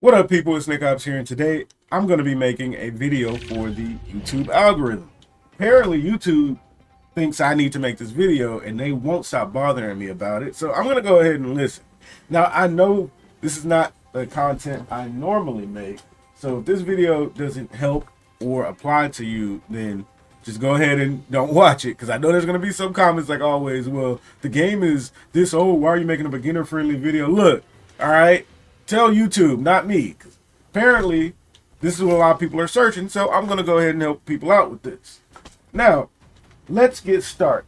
What up, people? It's Nickopz here, and today I'm going to be making a video for the YouTube algorithm. Apparently, YouTube thinks I need to make this video, and they won't stop bothering me about it, so I'm going to go ahead and listen. Now, I know this is not the content I normally make, so if this video doesn't help or apply to you, then just go ahead and don't watch it, because I know there's going to be some comments like always, well, the game is this old, why are you making a beginner-friendly video? Look, all right? Tell YouTube, not me, because apparently this is what a lot of people are searching, so I'm going to go ahead and help people out with this. Now, let's get started.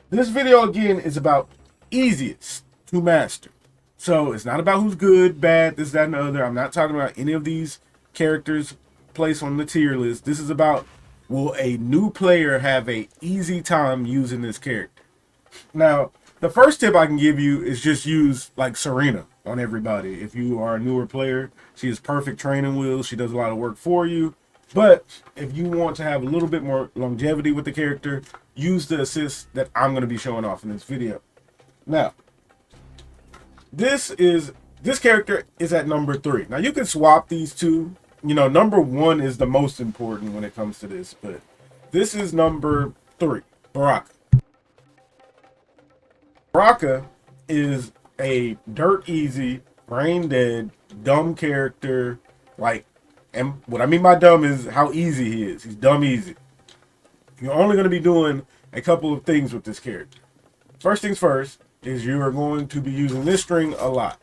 This video, again, is about easiest to master. So it's not about who's good, bad, this, that, and the other. I'm not talking about any of these characters placed on the tier list. This is about, will a new player have a easy time using this character? Now, the first tip I can give you is just use like Serena on everybody. If you are a newer player, she has perfect training wheels. She does a lot of work for you. But if you want to have a little bit more longevity with the character, use the assist that I'm going to be showing off in this video. Now, this character is at number 3. Now, you can swap these two. You know, number 1 is the most important when it comes to this, but this is number 3, Baraka. Baraka is a dirt easy, brain dead, dumb character. Like, and what I mean by dumb is how easy he is. He's dumb easy. You're only going to be doing a couple of things with this character. First things first is you are going to be using this string a lot.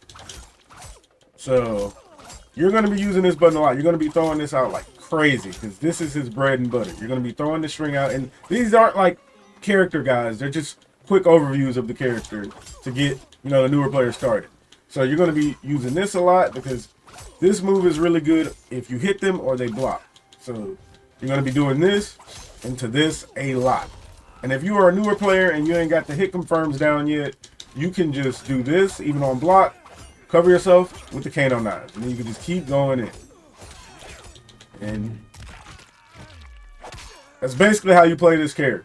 So you're going to be using this button a lot. You're going to be throwing this out like crazy because this is his bread and butter. You're going to be throwing this string out, and these aren't like character guys. They're just quick overviews of the character to get, you know, the newer player started. So you're going to be using this a lot because this move is really good if you hit them or they block. So you're going to be doing this into this a lot. And if you are a newer player and you ain't got the hit confirms down yet, you can just do this even on block, cover yourself with the Kano knives, and then you can just keep going in. And that's basically how you play this character.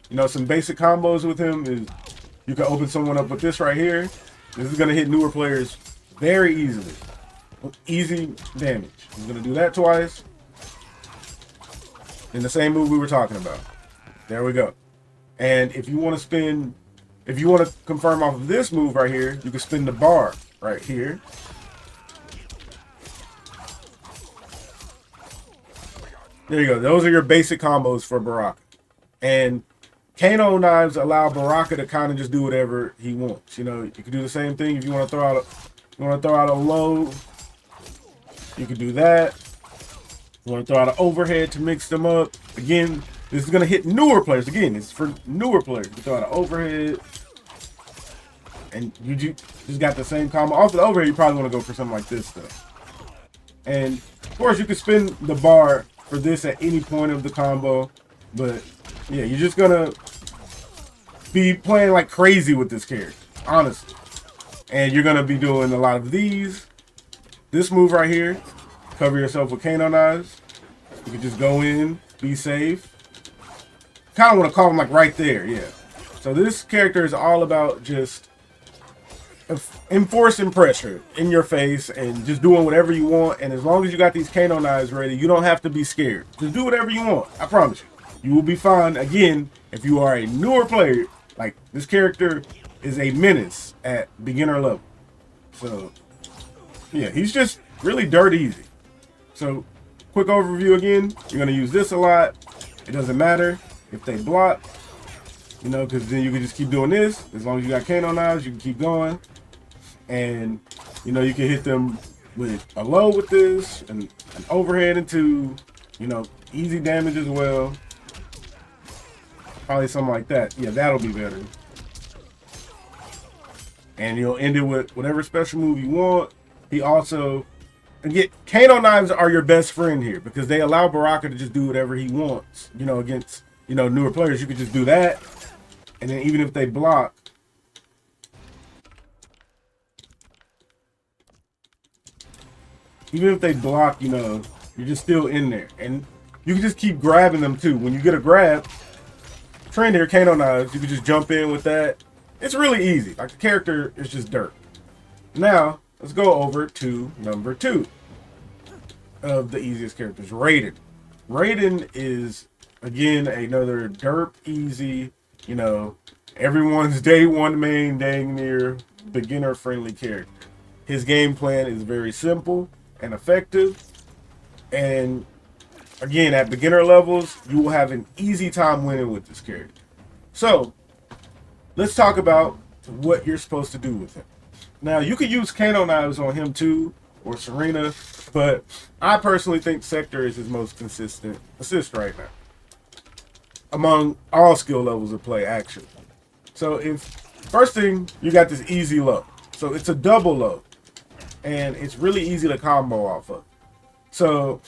You know, some basic combos with him is you can open someone up with this right here. This is going to hit newer players very easily. Easy damage. He's going to do that twice. In the same move we were talking about. There we go. And if you want to spin, if you want to confirm off of this move right here, you can spin the bar right here. There you go. Those are your basic combos for Baraka. And Kano knives allow Baraka to kind of just do whatever he wants. You know, you can do the same thing if you want to throw out a low. You can do that. You want to throw out an overhead to mix them up. Again, this is going to hit newer players. Again, it's for newer players. You throw out an overhead, and you just got the same combo. Off the overhead, you probably want to go for something like this stuff. And of course, you can spin the bar for this at any point of the combo, but yeah, you're just gonna be playing like crazy with this character, honestly. And you're gonna be doing a lot of these. This move right here, cover yourself with Kano knives. You can just go in, be safe. Kind of want to call him like right there, yeah. So this character is all about just enforcing pressure in your face and just doing whatever you want. And as long as you got these Kano knives ready, you don't have to be scared. Just do whatever you want. I promise you. You will be fine. Again, if you are a newer player, like this character is a menace at beginner level. So yeah, he's just really dirt easy. So quick overview again, you're going to use this a lot. It doesn't matter if they block, you know, because then you can just keep doing this. As long as you got Kano knives, you can keep going. And, you know, you can hit them with a low with this and an overhead into, you know, easy damage as well. Probably something like that. Yeah, that'll be better. And you'll end it with whatever special move you want. He also, again, Kano knives are your best friend here because they allow Baraka to just do whatever he wants. You know, against, you know, newer players, you could just do that. And then even if they block, you know, you're just still in there. And you can just keep grabbing them too. When you get a grab, trained here, Kano knives, you can just jump in with that. It's really easy. Like, the character is just dirt. Now, let's go over to number 2 of the easiest characters, Raiden. Raiden is, again, another derp easy, everyone's day one main, dang near beginner friendly character. His game plan is very simple and effective. And again, at beginner levels, you will have an easy time winning with this character. So let's talk about what you're supposed to do with him. Now, you could use Kano knives on him too, or Serena, but I personally think Sector is his most consistent assist right now among all skill levels of play, actually. So first thing, you got this easy low. So it's a double low, and it's really easy to combo off of. So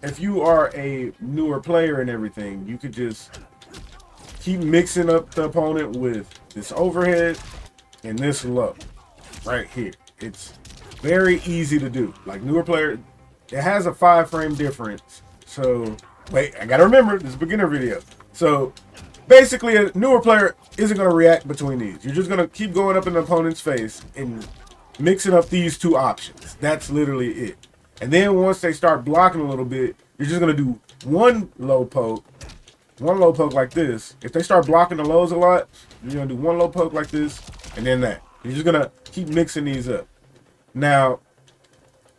if you are a newer player and everything, you could just keep mixing up the opponent with this overhead and this low right here. It's very easy to do. Like, newer player, it has a 5-frame difference. So wait, I gotta remember, this is a beginner video. So basically, a newer player isn't going to react between these. You're just going to keep going up in the opponent's face and mixing up these two options. That's literally it. And then once they start blocking a little bit, you're just going to do one low poke like this. If they start blocking the lows a lot, you're going to do one low poke like this, and then that. You're just going to keep mixing these up. Now,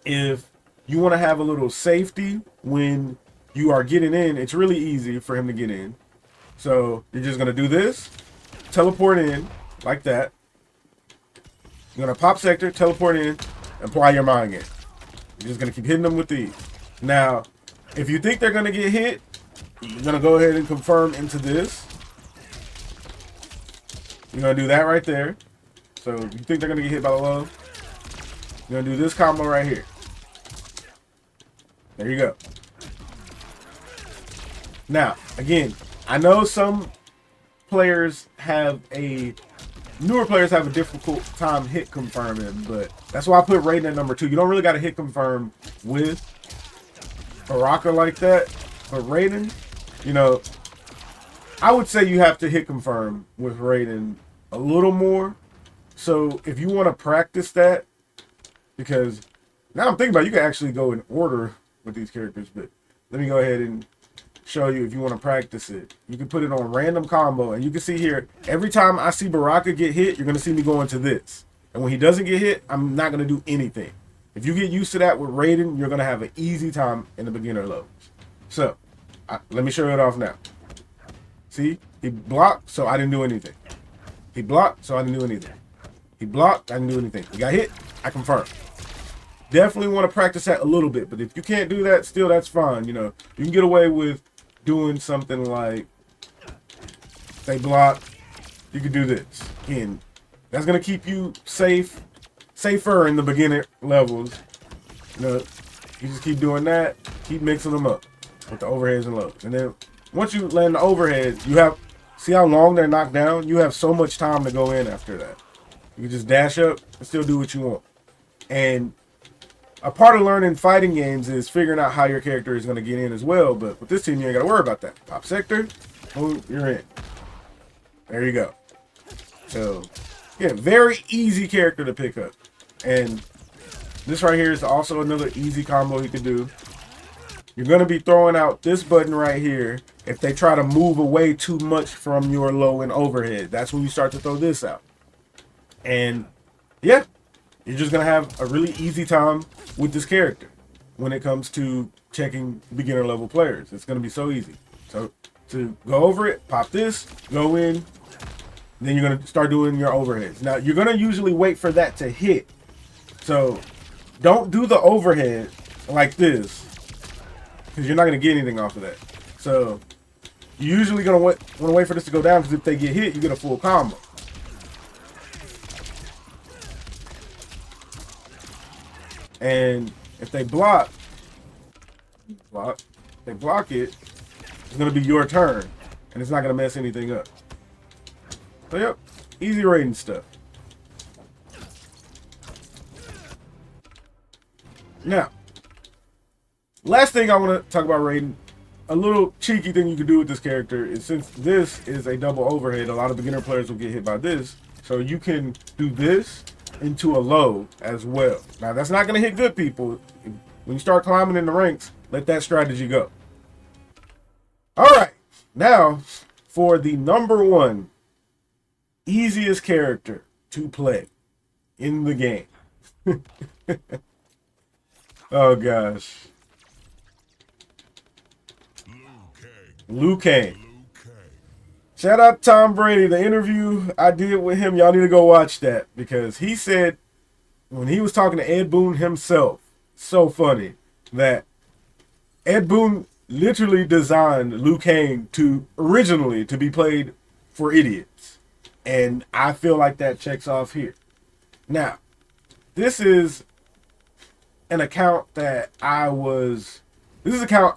if you want to have a little safety when you are getting in, it's really easy for him to get in. So you're just going to do this, teleport in like that. You're going to pop Sector, teleport in, apply your mind game. You're just going to keep hitting them with these. Now, if you think they're going to get hit, you're going to go ahead and confirm into this. You're going to do that right there. So if you think they're going to get hit by the low, you're going to do this combo right here. There you go. Now, again, I know some players newer players have a difficult time hit confirming, but that's why I put Raiden at number 2. You don't really got to hit confirm with Baraka like that, but Raiden, I would say you have to hit confirm with Raiden a little more. So if you want to practice that, because now I'm thinking about it, you can actually go in order with these characters, but let me go ahead and show you if you want to practice it. You can put it on random combo, and you can see here, every time I see Baraka get hit, you're going to see me go into this. And when he doesn't get hit, I'm not going to do anything. If you get used to that with Raiden, you're going to have an easy time in the beginner levels. So, let me show it off now. See? He blocked, so I didn't do anything. He blocked, so I didn't do anything. He blocked, I didn't do anything. He got hit, I confirmed. Definitely want to practice that a little bit, but if you can't do that, still, that's fine. You can get away with doing something like, they block, you can do this. And that's going to keep you safer in the beginner levels. You just keep doing that, keep mixing them up with the overheads and lows. And then once you land the overhead, see how long they're knocked down? You have so much time to go in after that. You can just dash up and still do what you want. And a part of learning fighting games is figuring out how your character is going to get in as well. But with this team, you ain't got to worry about that. Pop Sector, boom, you're in. There you go. So, yeah, very easy character to pick up. And this right here is also another easy combo you can do. You're going to be throwing out this button right here if they try to move away too much from your low and overhead. That's when you start to throw this out. And, yeah. You're just going to have a really easy time with this character when it comes to checking beginner level players. It's going to be so easy. So to go over it, pop this, go in, then you're going to start doing your overheads. Now, you're going to usually wait for that to hit. So don't do the overhead like this because you're not going to get anything off of that. So you're usually going to want to wait for this to go down because if they get hit, you get a full combo. And if they block it, it's going to be your turn. And it's not going to mess anything up. So, yep. Easy Raiden stuff. Now, last thing I want to talk about Raiden. A little cheeky thing you can do with this character is, since this is a double overhead, a lot of beginner players will get hit by this. So you can do this into a low as well. Now, that's not going to hit good people. When you start climbing in the ranks, let that strategy go. All right, now for the number one easiest character to play in the game. Oh gosh. Liu Kang. Shout out to Tom Brady. The interview I did with him, y'all need to go watch that, because he said when he was talking to Ed Boon himself, so funny, that Ed Boon literally designed Liu Kang originally to be played for idiots. And I feel like that checks off here. Now, this is an account that this is an account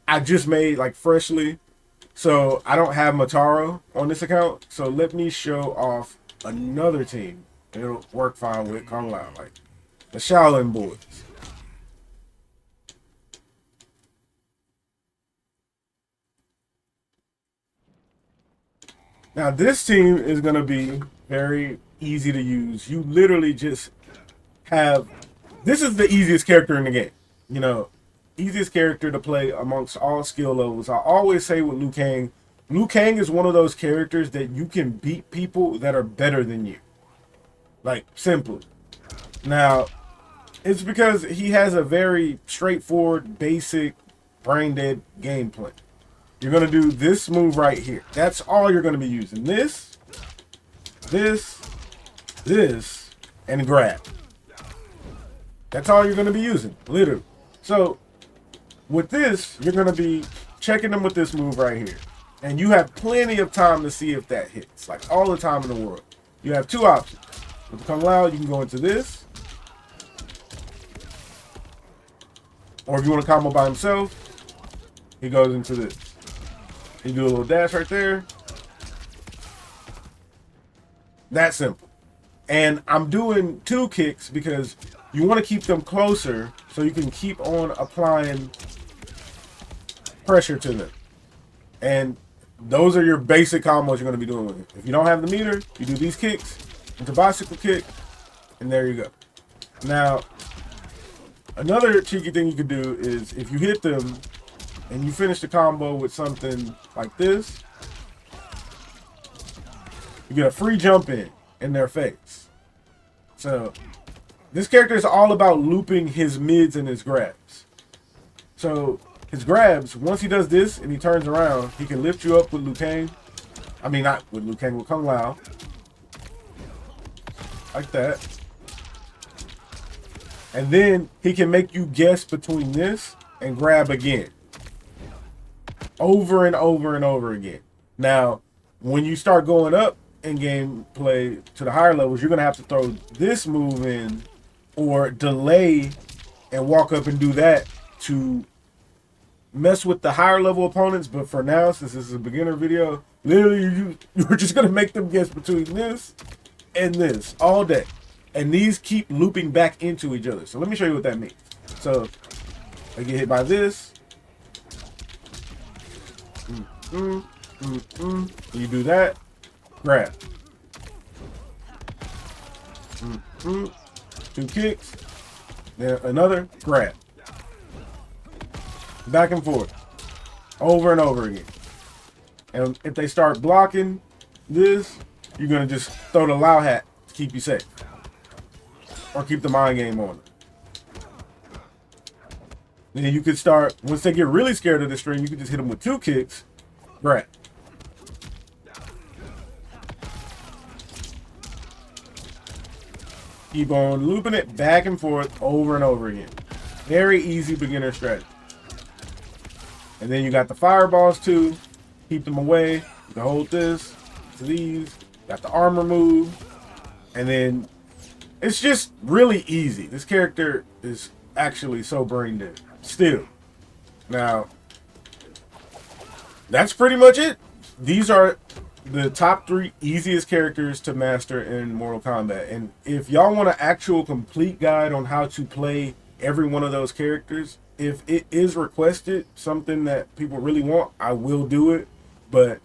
I just made like freshly. So I don't have Mataro on this account. So let me show off another team. It'll work fine with Kung Lao, like the Shaolin Boys. Now this team is going to be very easy to use. You literally just have, this is the easiest character in the game. You know, easiest character to play amongst all skill levels. I always say with Liu Kang is one of those characters that you can beat people that are better than you. Like, simply. Now, it's because he has a very straightforward, basic, brain-dead gameplay. You're going to do this move right here. That's all you're going to be using. This, and grab. That's all you're going to be using, literally. So, with this, you're going to be checking them with this move right here. And you have plenty of time to see if that hits. Like, all the time in the world. You have two options. With Kung Lao, you can go into this. Or if you want to combo by himself, he goes into this. You do a little dash right there. That simple. And I'm doing two kicks because you want to keep them closer so you can keep on applying pressure to them. And those are your basic combos you're going to be doing with it. If you don't have the meter, you do these kicks into bicycle kick, and there you go. Now, another cheeky thing you could do is if you hit them and you finish the combo with something like this, you get a free jump in their face. So this character is all about looping his mids and his grabs. So his grabs, once he does this and he turns around, he can lift you up with Liu Kang. I mean, not with Liu Kang, with Kung Lao. Like that. And then he can make you guess between this and grab again. Over and over and over again. Now, when you start going up in gameplay to the higher levels, you're going to have to throw this move in or delay and walk up and do that to mess with the higher level opponents. But for now, since this is a beginner video, literally you're just going to make them guess between this and this all day. And these keep looping back into each other. So let me show you what that means. So I get hit by this. You do that. Grab. Two kicks. Then another grab. Back and forth. Over and over again. And if they start blocking this, you're going to just throw the Lao hat to keep you safe. Or keep the mind game on. Then you could start, once they get really scared of the string, you can just hit them with two kicks. Grab. Keep on looping it back and forth over and over again. Very easy beginner strategy. And then you got the fireballs too. Keep them away. You can hold this to these. Got the armor move. And then it's just really easy. This character is actually so brain dead. Still. Now, that's pretty much it. These are the top 3 easiest characters to master in Mortal Kombat. And if y'all want an actual complete guide on how to play every one of those characters, if it is requested, something that people really want, I will do it. But,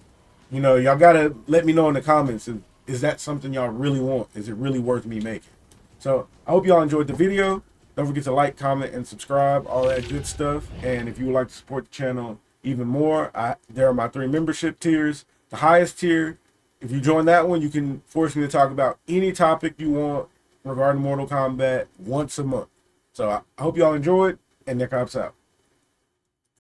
you know, y'all gotta let me know in the comments, is that something y'all really want? Is it really worth me making? So I hope y'all enjoyed the video. Don't forget to like, comment, and subscribe, all that good stuff. And if you would like to support the channel even more, there are my 3 membership tiers. The highest tier, if you join that one, you can force me to talk about any topic you want regarding Mortal Kombat once a month. So I hope y'all enjoyed, and Nickopz out.